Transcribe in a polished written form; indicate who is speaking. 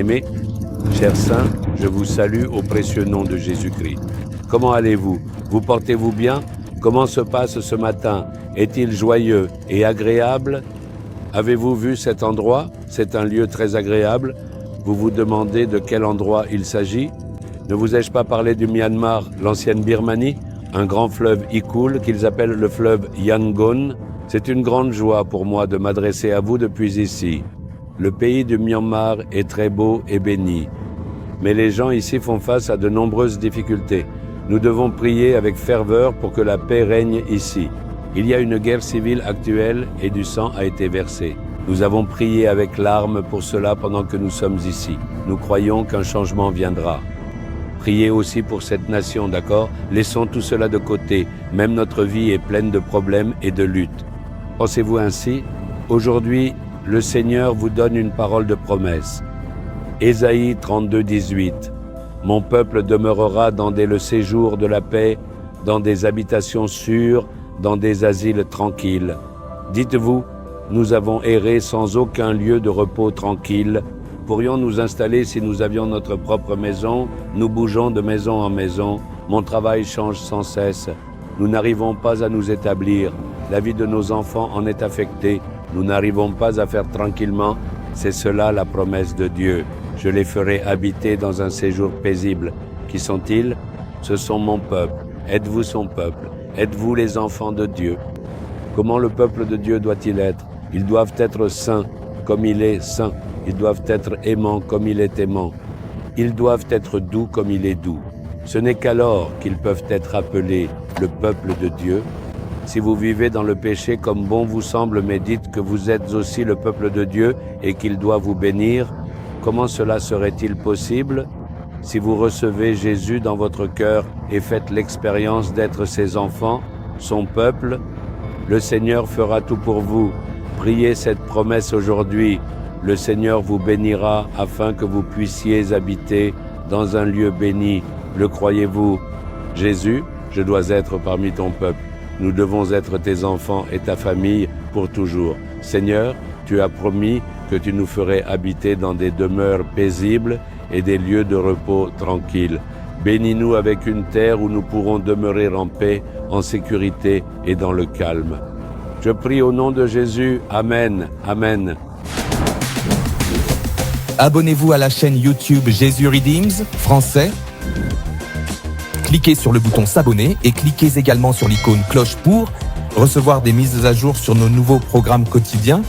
Speaker 1: bien-aimés, chers saints, je vous salue au précieux nom de Jésus-Christ. Comment allez-vous? Vous portez-vous bien? Comment se passe ce matin? Est-il joyeux et agréable? Avez-vous vu cet endroit? C'est un lieu très agréable. Vous vous demandez de quel endroit il s'agit? Ne vous ai-je pas parlé du Myanmar, l'ancienne Birmanie? Un grand fleuve y coule qu'ils appellent le fleuve Yangon. C'est une grande joie pour moi de m'adresser à vous depuis ici. Le pays du Myanmar est très beau et béni. Mais les gens ici font face à de nombreuses difficultés. Nous devons prier avec ferveur pour que la paix règne ici. Il y a une guerre civile actuelle et du sang a été versé. Nous avons prié avec larmes pour cela pendant que nous sommes ici. Nous croyons qu'un changement viendra. Priez aussi pour cette nation, d'accord? Laissons tout cela de côté. Même notre vie est pleine de problèmes et de luttes. Pensez-vous ainsi? Aujourd'hui, le Seigneur vous donne une parole de promesse. Ésaïe 32, 18. Mon peuple demeurera dans le séjour de la paix, dans des habitations sûres, dans des asiles tranquilles. Dites-vous, nous avons erré sans aucun lieu de repos tranquille. Pourrions nous installer si nous avions notre propre maison? Nous bougeons de maison en maison. Mon travail change sans cesse. Nous n'arrivons pas à nous établir. La vie de nos enfants en est affectée. Nous n'arrivons pas à faire tranquillement. C'est cela la promesse de Dieu. Je les ferai habiter dans un séjour paisible. Qui sont-ils? Ce sont mon peuple. Êtes-vous son peuple? Êtes-vous les enfants de Dieu? Comment le peuple de Dieu doit-il être? Ils doivent être saints comme il est saint. Ils doivent être aimants comme il est aimant. Ils doivent être doux comme il est doux. Ce n'est qu'alors qu'ils peuvent être appelés le peuple de Dieu. Si vous vivez dans le péché comme bon vous semble, mais dites que vous êtes aussi le peuple de Dieu et qu'il doit vous bénir, comment cela serait-il possible? Si vous recevez Jésus dans votre cœur et faites l'expérience d'être ses enfants, son peuple, le Seigneur fera tout pour vous. Priez cette promesse aujourd'hui. Le Seigneur vous bénira afin que vous puissiez habiter dans un lieu béni. Le croyez-vous? Jésus, je dois être parmi ton peuple. Nous devons être tes enfants et ta famille pour toujours. Seigneur, tu as promis que tu nous ferais habiter dans des demeures paisibles et des lieux de repos tranquilles. Bénis-nous avec une terre où nous pourrons demeurer en paix, en sécurité et dans le calme. Je prie au nom de Jésus. Amen. Amen.
Speaker 2: Abonnez-vous à la chaîne YouTube Jésus Redeems français. Cliquez sur le bouton s'abonner et cliquez également sur l'icône cloche pour recevoir des mises à jour sur nos nouveaux programmes quotidiens.